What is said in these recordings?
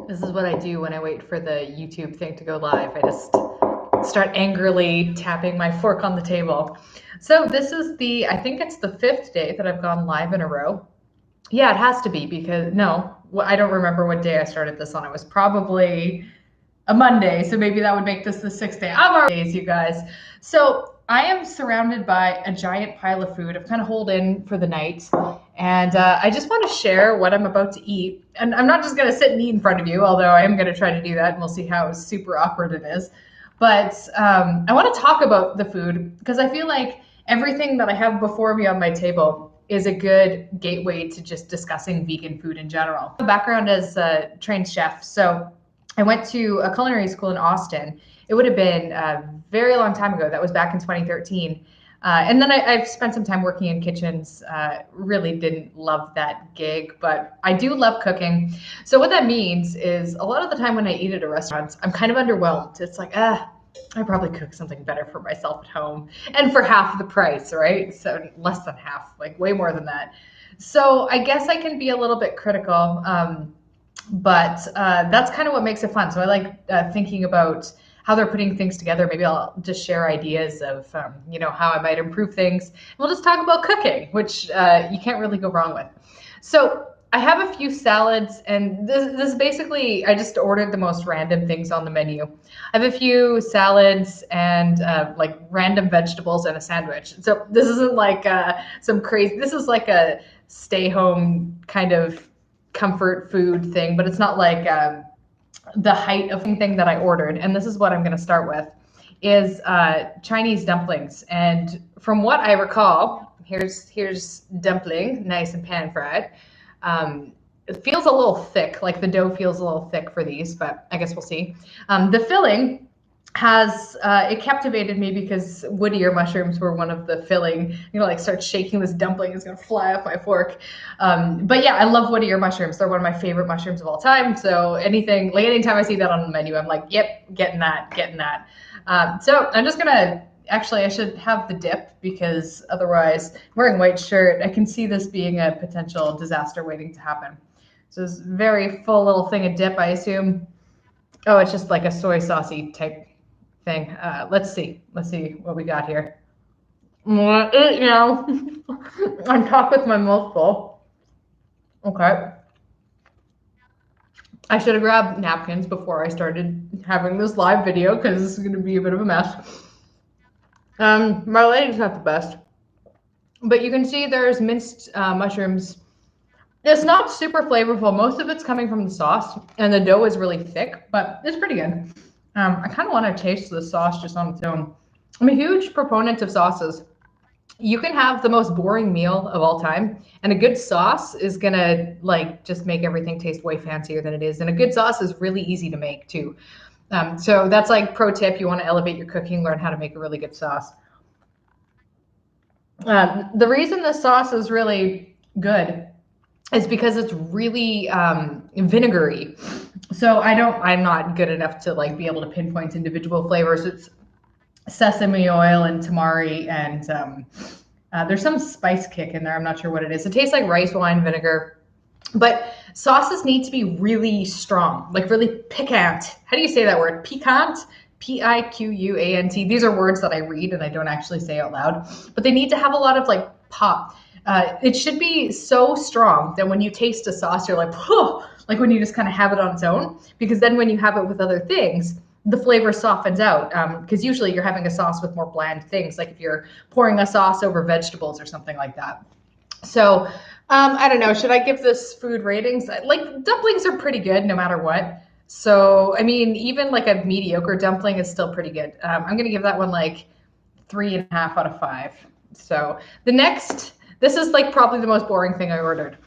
This is what I do when I wait for the YouTube thing to go live. I just start angrily tapping my fork on the table. So this is I think it's the fifth day that I've gone live in a row. Yeah, it has to be because no, I don't remember what day I started this on. It was probably a Monday, so maybe that would make this the sixth day. I'm already days, you guys. So I am surrounded by a giant pile of food. I've kind of holed in for the night, and I just want to share what I'm about to eat. And I'm not just going to sit and eat in front of you, although I am going to try to do that, and we'll see how super awkward it is. But I want to talk about the food because I feel like everything that I have before me on my table is a good gateway to just discussing vegan food in general. My background as a trained chef, so I went to a culinary school in Austin. It would have been a very long time ago. That was back in 2013. And then I've spent some time working in kitchens. Really didn't love that gig, but I do love cooking. So what that means is a lot of the time when I eat at a restaurant, I'm kind of underwhelmed. It's like, I probably cook something better for myself at home and for half the price, right? So less than half, like way more than that. So I guess I can be a little bit critical. But that's kind of what makes it fun. So I like thinking about how they're putting things together. Maybe I'll just share ideas of, how I might improve things. We'll just talk about cooking, which you can't really go wrong with. So I have a few salads, and this basically, I just ordered the most random things on the menu. I have a few salads and like random vegetables and a sandwich. So this isn't like some crazy, this is like a stay home kind of comfort food thing, but it's not like the height of thing that I ordered. And this is what I'm going to start with is Chinese dumplings. And from what I recall, here's dumpling, nice and pan fried. It feels a little thick, like the dough feels a little thick for these, but I guess we'll see. The filling has it captivated me because wood ear mushrooms were one of the filling. Like start shaking this dumpling, it's gonna fly off my fork. But yeah, I love wood ear mushrooms. They're one of my favorite mushrooms of all time. So anytime I see that on the menu, I'm like, yep, getting that. So I'm just gonna. Actually, I should have the dip because otherwise, wearing white shirt, I can see this being a potential disaster waiting to happen. So this very full little thing of dip, I assume. Oh, it's just like a soy saucy type thing. Let's see what we got here. Now, on top with my mouth full. Okay. I should have grabbed napkins before I started having this live video because this is going to be a bit of a mess. My lighting's not the best, but you can see there's minced mushrooms. It's not super flavorful. Most of it's coming from the sauce, and the dough is really thick, but it's pretty good. I kind of want to taste the sauce just on its own. I'm a huge proponent of sauces. You can have the most boring meal of all time, and a good sauce is gonna like just make everything taste way fancier than it is. And a good sauce is really easy to make too. So that's like pro tip. You want to elevate your cooking, learn how to make a really good sauce. The reason this sauce is really good is because it's really vinegary. So I'm not good enough to like be able to pinpoint individual flavors. It's sesame oil and tamari, and there's some spice kick in there. I'm not sure what it is. It tastes like rice wine vinegar. But sauces need to be really strong, like really piquant. How do you say that word? Piquant? Piquant. These are words that I read and I don't actually say out loud, but they need to have a lot of like pop. It should be so strong that when you taste a sauce, you're like, whew, like when you just kind of have it on its own, because then when you have it with other things, the flavor softens out. Because usually you're having a sauce with more bland things, like if you're pouring a sauce over vegetables or something like that. So I don't know. Should I give this food ratings? Like dumplings are pretty good no matter what. So I mean, even like a mediocre dumpling is still pretty good. I'm gonna give that one like 3.5 out of 5. So this is like probably the most boring thing I ordered.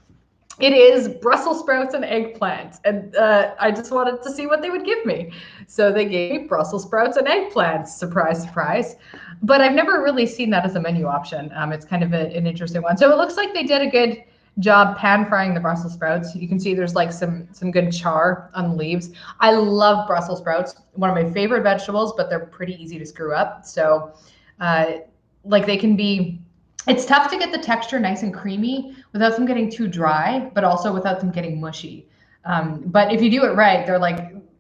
It is Brussels sprouts and eggplant, and I just wanted to see what they would give me. So they gave me Brussels sprouts and eggplants. Surprise, surprise. But I've never really seen that as a menu option. It's kind of an interesting one. So it looks like they did a good job pan frying the Brussels sprouts. You can see there's like some good char on the leaves. I love Brussels sprouts, one of my favorite vegetables, but they're pretty easy to screw up. So like they can be, it's tough to get the texture nice and creamy without them getting too dry, but also without them getting mushy. But if you do it right, they're like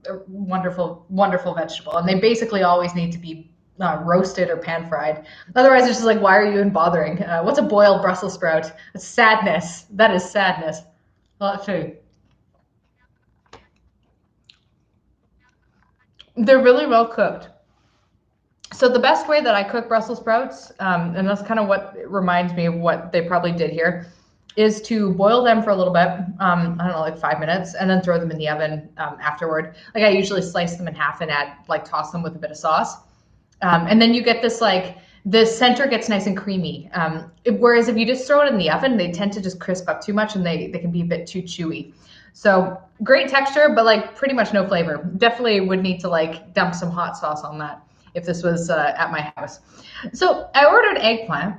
a wonderful, wonderful vegetable. And they basically always need to be roasted or pan fried. Otherwise, it's just like, why are you even bothering? What's a boiled Brussels sprout? It's sadness. That is sadness. Well, let's see. They're really well cooked. So the best way that I cook Brussels sprouts, and that's kind of what reminds me of what they probably did here, is to boil them for a little bit, I don't know, like 5 minutes, and then throw them in the oven afterward. Like I usually slice them in half and add, like toss them with a bit of sauce. And then you get this like, the center gets nice and creamy. Whereas if you just throw it in the oven, they tend to just crisp up too much and they can be a bit too chewy. So great texture, but like pretty much no flavor. Definitely would need to like dump some hot sauce on that if this was at my house. So I ordered eggplant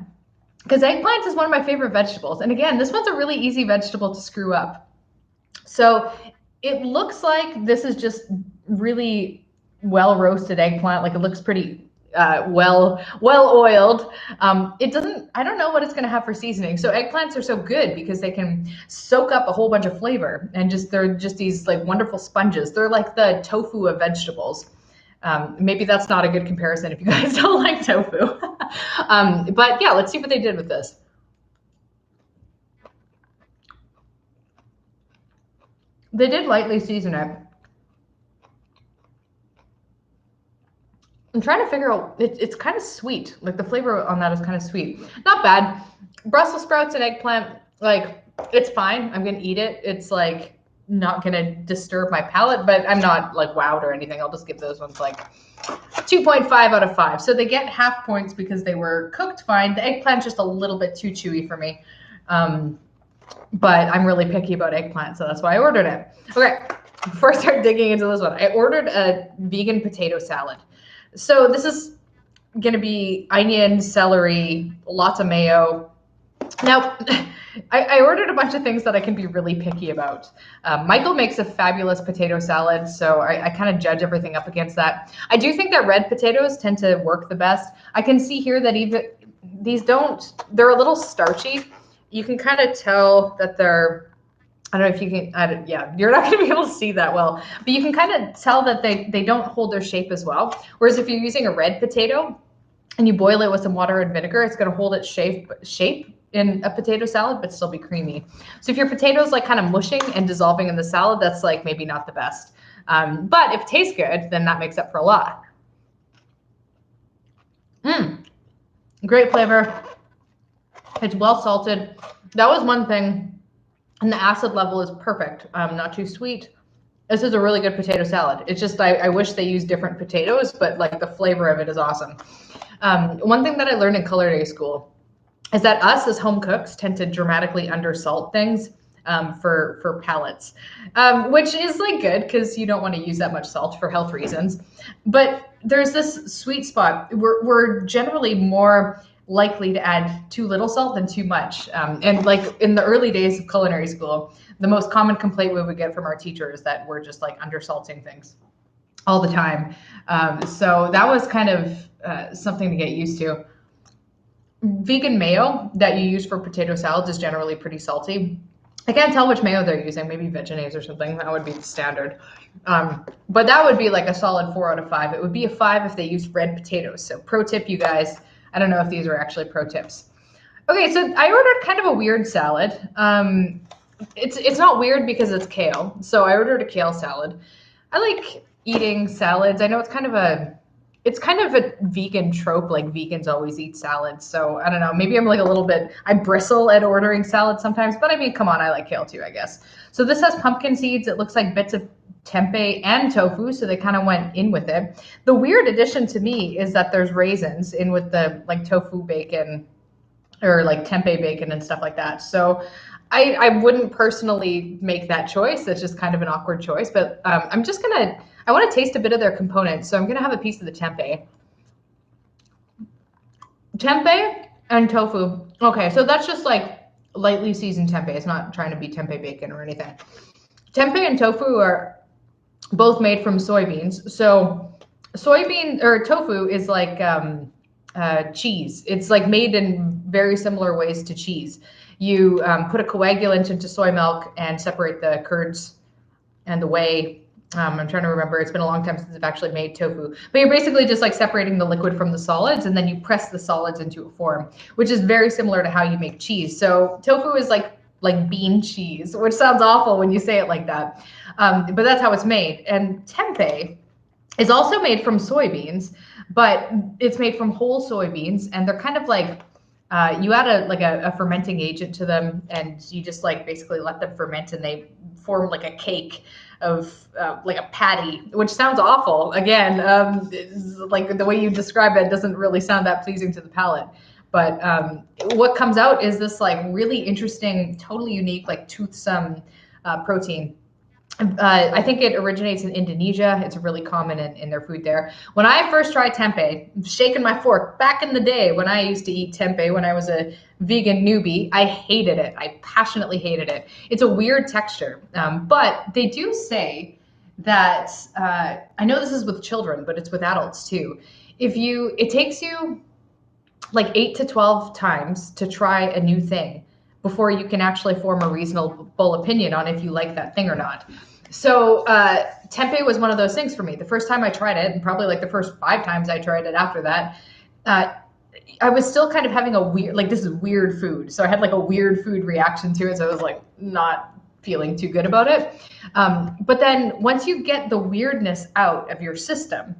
because eggplant is one of my favorite vegetables. And again, this one's a really easy vegetable to screw up. So it looks like this is just really well roasted eggplant. Like it looks pretty well oiled. It doesn't, I don't know what it's going to have for seasoning. So eggplants are so good because they can soak up a whole bunch of flavor and they're just these like wonderful sponges. They're like the tofu of vegetables. Maybe that's not a good comparison if you guys don't like tofu. But yeah, let's see what they did with this. They did lightly season it. I'm trying to figure out, it's kind of sweet. Like the flavor on that is kind of sweet. Not bad. Brussels sprouts and eggplant, like it's fine. I'm going to eat it. It's like not going to disturb my palate, but I'm not like wowed or anything. I'll just give those ones like 2.5 out of 5. So they get half points because they were cooked fine. The eggplant's just a little bit too chewy for me. But I'm really picky about eggplant, so that's why I ordered it. Okay, before I start digging into this one, I ordered a vegan potato salad. So this is gonna be onion, celery, lots of mayo. Now, I ordered a bunch of things that I can be really picky about. Michael makes a fabulous potato salad, so I kind of judge everything up against that. I do think that red potatoes tend to work the best. I can see here that even these they're a little starchy. You can kind of tell that they're, I don't know if you can, yeah, you're not going to be able to see that well, but you can kind of tell that they don't hold their shape as well. Whereas if you're using a red potato and you boil it with some water and vinegar, it's going to hold its shape in a potato salad, but still be creamy. So if your potatoes like kind of mushing and dissolving in the salad, that's like maybe not the best. But if it tastes good, then that makes up for a lot. Great flavor. It's well salted. That was one thing. And the acid level is perfect. Not too sweet. This is a really good potato salad. It's just, I wish they used different potatoes, but like the flavor of it is awesome. One thing that I learned in culinary school is that us as home cooks tend to dramatically undersalt things for palates, which is like good because you don't want to use that much salt for health reasons. But there's this sweet spot. We're generally more likely to add too little salt than too much. And like in the early days of culinary school, the most common complaint we would get from our teachers is that we're just like undersalting things all the time. So that was kind of something to get used to. Vegan mayo that you use for potato salads is generally pretty salty. I can't tell which mayo they're using, maybe Vegenaise or something. That would be the standard. But that would be like a solid 4 out of 5. It would be a 5 if they used red potatoes. So pro tip, you guys. I don't know if these are actually pro tips. Okay, so I ordered kind of a weird salad. It's not weird because it's kale. So I ordered a kale salad. I like eating salads. I know it's kind of a vegan trope, like vegans always eat salads. So I don't know, maybe I'm like a little bit, I bristle at ordering salads sometimes, but I mean, come on, I like kale too, I guess. So this has pumpkin seeds. It looks like bits of tempeh and tofu, so they kind of went in with it. The weird addition to me is that there's raisins in with the like tofu bacon or like tempeh bacon and stuff like that. So I wouldn't personally make that choice. It's just kind of an awkward choice, but I want to taste a bit of their components. So I'm going to have a piece of the tempeh. Tempeh and tofu. Okay, so that's just like lightly seasoned tempeh. It's not trying to be tempeh bacon or anything. Tempeh and tofu are both made from soybeans. So soybean or tofu is like cheese. It's like made in very similar ways to cheese. You put a coagulant into soy milk and separate the curds and the whey. I'm trying to remember. It's been a long time since I've actually made tofu. But you're basically just like separating the liquid from the solids, and then you press the solids into a form, which is very similar to how you make cheese. So tofu is like bean cheese, which sounds awful when you say it like that. But that's how it's made. And tempeh is also made from soybeans, but it's made from whole soybeans, and they're kind of like you add a fermenting agent to them, and you just like basically let them ferment, and they form like a cake of like a patty, which sounds awful. Again, like the way you describe it doesn't really sound that pleasing to the palate. But what comes out is this like really interesting, totally unique, like toothsome protein. I think it originates in Indonesia. It's really common in their food there. When I first tried tempeh, shaking my fork, back in the day when I used to eat tempeh when I was a vegan newbie, I hated it. I passionately hated it. It's a weird texture, but they do say that, I know this is with children, but it's with adults too. It takes you like 8 to 12 times to try a new thing before you can actually form a reasonable opinion on if you like that thing or not. So tempeh was one of those things for me. The first time I tried it, and probably like the first 5 times I tried it after that, I was still kind of having a weird, like, this is weird food. So I had like a weird food reaction to it. So I was like not feeling too good about it. But then once you get the weirdness out of your system,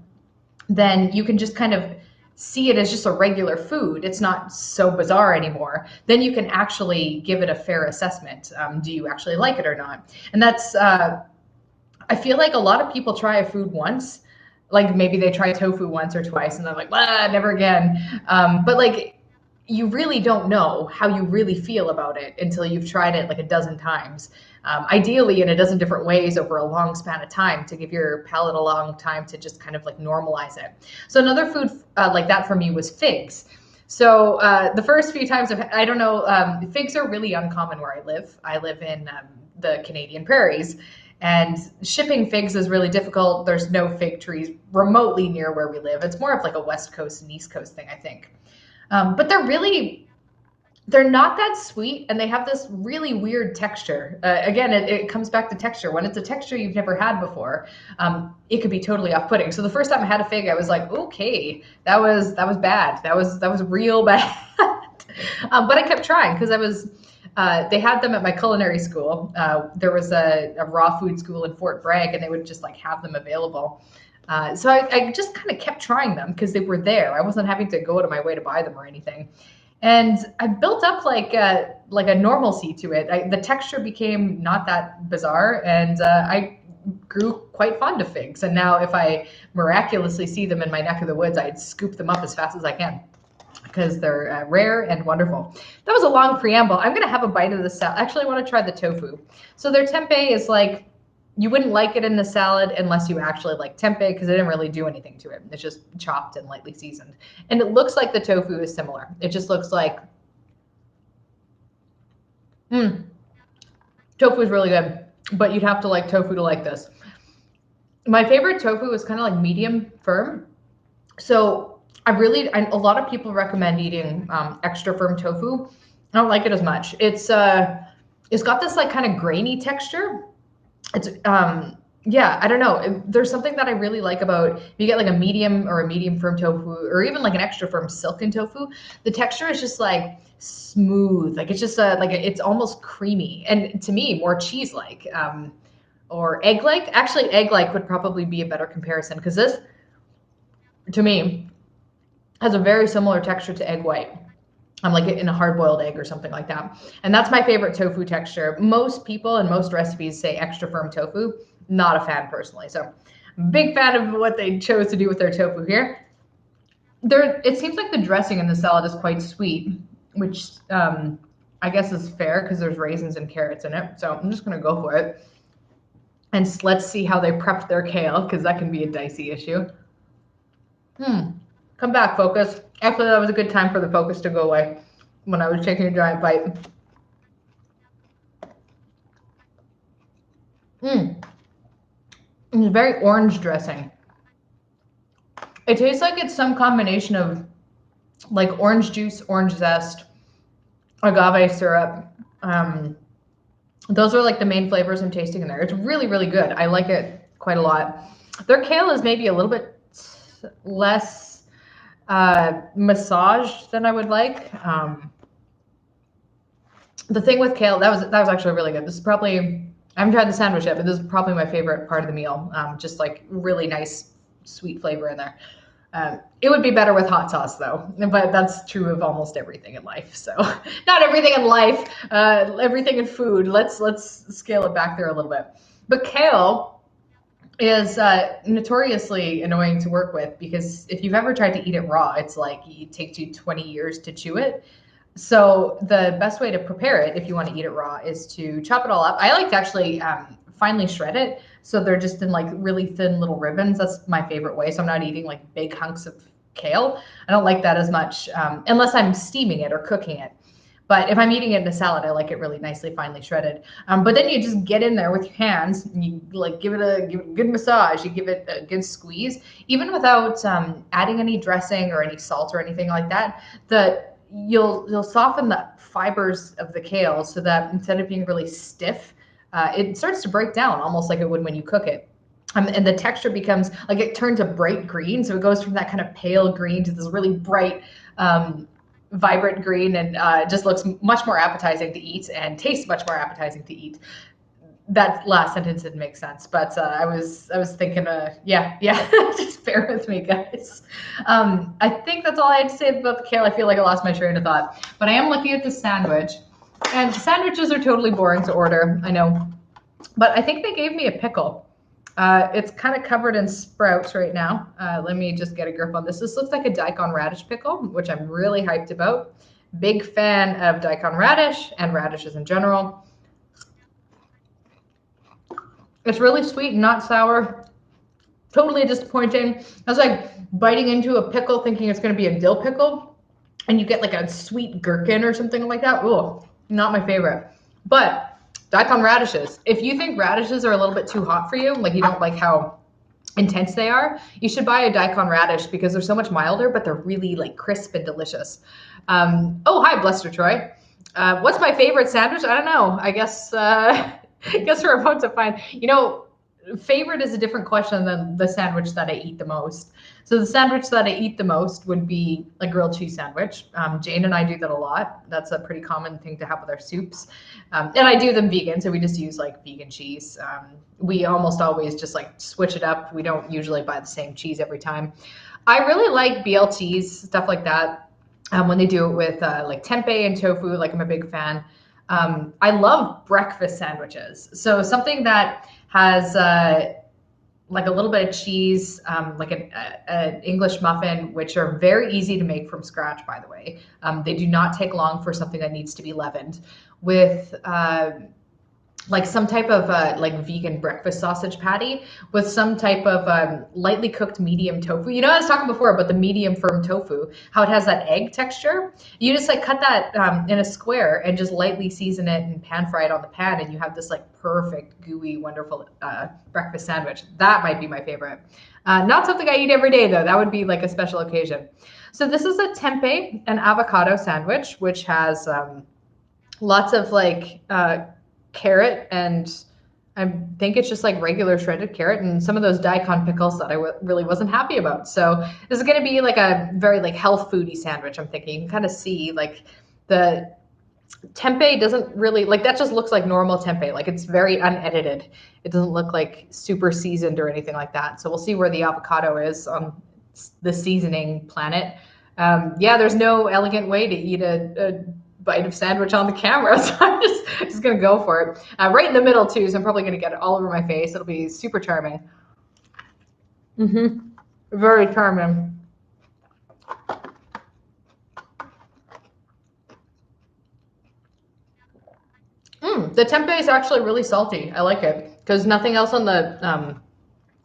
then you can just kind of see it as just a regular food. It's not so bizarre anymore. Then you can actually give it a fair assessment. Do you actually like it or not? And that's, I feel like a lot of people try a food once, like maybe they try tofu once or twice and they're like, never again. But like, you really don't know how you really feel about it until you've tried it like a dozen times. Ideally in a dozen different ways over a long span of time to give your palate a long time to just kind of like normalize it. So another food like that for me was figs. So the first few times, I don't know, figs are really uncommon where I live. I live in the Canadian prairies, and shipping figs is really difficult. There's no fig trees remotely near where we live. It's more of like a West Coast and East Coast thing, I think. But they're not that sweet, and they have this really weird texture. Again, it comes back to texture. When it's a texture you've never had before, it could be totally off-putting. So the first time I had a fig, I was like, okay, that was bad. That was real bad. But I kept trying because they had them at my culinary school. There was a raw food school in Fort Bragg, and they would just like have them available. So I just kind of kept trying them because they were there. I wasn't having to go out of my way to buy them or anything. And I built up like a normalcy to it. The texture became not that bizarre, and I grew quite fond of figs. And now if I miraculously see them in my neck of the woods, I'd scoop them up as fast as I can because they're rare and wonderful. That was a long preamble. I'm going to have a bite of the salad. Actually, I want to try the tofu. So their tempeh is like, you wouldn't like it in the salad unless you actually like tempeh because it didn't really do anything to it. It's just chopped and lightly seasoned. And it looks like the tofu is similar. It just looks like, tofu is really good, but you'd have to like tofu to like this. My favorite tofu is kind of like medium firm. So a lot of people recommend eating extra firm tofu. I don't like it as much. It's got this like kind of grainy texture. It's yeah, I don't know. There's something that I really like about, if you get like a medium or a medium firm tofu, or even like an extra firm silken tofu, the texture is just like smooth. Like it's just it's almost creamy, and to me more cheese-like, or egg-like. Actually, egg-like would probably be a better comparison because this, to me, has a very similar texture to egg white. Like in a hard-boiled egg or something like that. And that's my favorite tofu texture. Most people and most recipes say extra firm tofu. Not a fan personally. So big fan of what they chose to do with their tofu here. It seems like the dressing in the salad is quite sweet, which I guess is fair because there's raisins and carrots in it. So I'm just going to go for it. And let's see how they prepped their kale, because that can be a dicey issue. Come back, focus. Actually, that was a good time for the focus to go away when I was taking a giant bite. It's very orange dressing. It tastes like it's some combination of like orange juice, orange zest, agave syrup, Those are like the main flavors I'm tasting in there. It's really, really good. I like it quite a lot. Their kale is maybe a little bit less massaged than I would like. The thing with kale, that was actually really good. This is probably, I haven't tried the sandwich yet, but this is probably my favorite part of the meal. Just like really nice sweet flavor in there. It would be better with hot sauce though, but that's true of almost everything in life. So not everything in life, everything in food. Let's scale it back there a little bit. But kale is notoriously annoying to work with because if you've ever tried to eat it raw, it's like it takes you 20 years to chew it. So the best way to prepare it, if you want to eat it raw, is to chop it all up. I like to actually finely shred it, so they're just in like really thin little ribbons. That's my favorite way. So I'm not eating like big hunks of kale. I don't like that as much unless I'm steaming it or cooking it. But if I'm eating it in a salad, I like it really nicely finely shredded. But then you just get in there with your hands and you like give it a good massage. You give it a good squeeze, even without adding any dressing or any salt or anything like that. You'll soften the fibers of the kale so that instead of being really stiff, it starts to break down almost like it would when you cook it. And the texture becomes like it turns a bright green. So it goes from that kind of pale green to this really bright, vibrant green, and just looks much more appetizing to eat and tastes much more appetizing to eat. That last sentence didn't make sense, but I was thinking, yeah, just bear with me, guys. I think that's all I had to say about the kale. I feel like I lost my train of thought, but I am looking at the sandwich, and sandwiches are totally boring to order, I know, but I think they gave me a pickle. It's kind of covered in sprouts right now. Let me just get a grip on this. This looks like a daikon radish pickle, which I'm really hyped about. Big fan of daikon radish and radishes in general. It's really sweet and not sour. Totally disappointing. I was like biting into a pickle thinking it's going to be a dill pickle, and you get like a sweet gherkin or something like that. Ooh, not my favorite. But daikon radishes. If you think radishes are a little bit too hot for you, like you don't like how intense they are, you should buy a daikon radish because they're so much milder, but they're really like crisp and delicious. Oh, hi, Bluster Troy. What's my favorite sandwich? I don't know. I guess we're about to find, favorite is a different question than the sandwich that I eat the most. So the sandwich that I eat the most would be a grilled cheese sandwich. Jane and I do that a lot. That's a pretty common thing to have with our soups. And I do them vegan, so we just use like vegan cheese. We almost always just like switch it up. We don't usually buy the same cheese every time. I really like BLTs, stuff like that. When they do it with like tempeh and tofu, like I'm a big fan. I love breakfast sandwiches. So something that has like a little bit of cheese, like an English muffin, which are very easy to make from scratch, by the way. They do not take long for something that needs to be leavened with like some type of like vegan breakfast sausage patty with some type of lightly cooked medium tofu. I was talking before about the medium firm tofu, how it has that egg texture. You just like cut that in a square and just lightly season it and pan fry it on the pan, and you have this like perfect, gooey, wonderful breakfast sandwich. That might be my favorite. Not something I eat every day though. That would be like a special occasion. So this is a tempeh and avocado sandwich, which has lots of like carrot, and I think it's just like regular shredded carrot and some of those daikon pickles that I really wasn't happy about. So this is going to be like a very like health foodie sandwich. I'm thinking you can kind of see like the tempeh doesn't really like that, just looks like normal tempeh. Like it's very unedited. It doesn't look like super seasoned or anything like that. So we'll see where the avocado is on the seasoning planet. Yeah, there's no elegant way to eat a bite of sandwich on the camera, so I'm just gonna go for it. Right in the middle too, so I'm probably gonna get it all over my face. It'll be super charming. Very charming. The tempeh is actually really salty. I like it because nothing else on the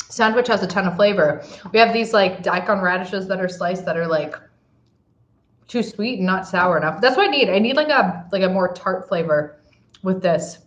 sandwich has a ton of flavor. We have these like daikon radishes that are sliced that are like too sweet and not sour enough. That's what I need. I need like a more tart flavor with this,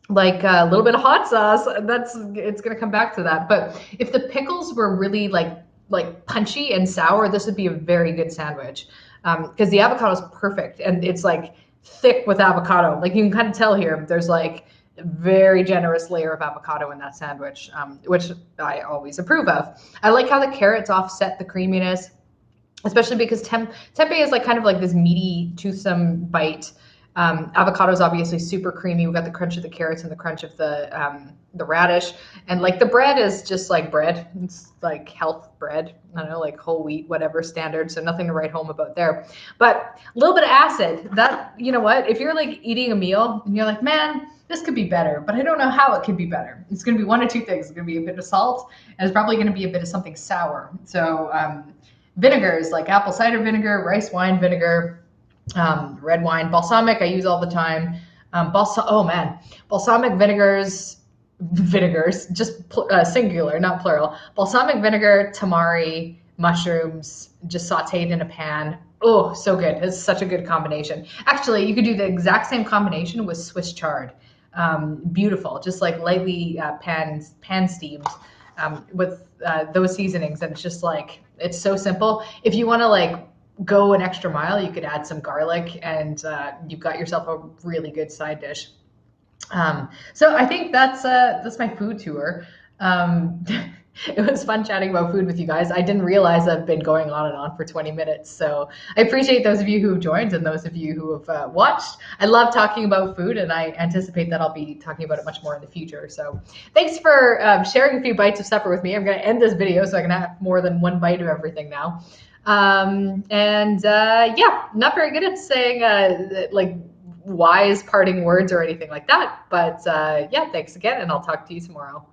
like a little bit of hot sauce. It's gonna come back to that. But if the pickles were really like punchy and sour, this would be a very good sandwich because the avocado is perfect and it's like thick with avocado. Like you can kind of tell here, there's like very generous layer of avocado in that sandwich, which I always approve of. I like how the carrots offset the creaminess, especially because tempeh is like kind of like this meaty, toothsome bite. Avocado is obviously super creamy. We've got the crunch of the carrots and the crunch of the radish, and like the bread is just like bread. It's like health bread. I don't know, like whole wheat, whatever standard. So nothing to write home about there. But a little bit of acid. That, you know what? If you're like eating a meal and you're like, man, this could be better, but I don't know how it could be better. It's going to be one of two things. It's going to be a bit of salt, and it's probably going to be a bit of something sour. So vinegars like apple cider vinegar, rice wine vinegar, red wine, balsamic I use all the time. Balsamic vinegars, just singular, not plural. Balsamic vinegar, tamari, mushrooms, just sauteed in a pan. Oh, so good. It's such a good combination. Actually, you could do the exact same combination with Swiss chard. Beautiful, just like lightly pan steamed with those seasonings. And it's just like, it's so simple. If you want to like go an extra mile, you could add some garlic, and you've got yourself a really good side dish. So I think that's my food tour. It was fun chatting about food with you guys. I didn't realize I've been going on and on for 20 minutes. So I appreciate those of you who have joined and those of you who have watched. I love talking about food, and I anticipate that I'll be talking about it much more in the future. So thanks for sharing a few bites of supper with me. I'm going to end this video so I can have more than one bite of everything now. Yeah, not very good at saying like wise parting words or anything like that. But yeah, thanks again, and I'll talk to you tomorrow.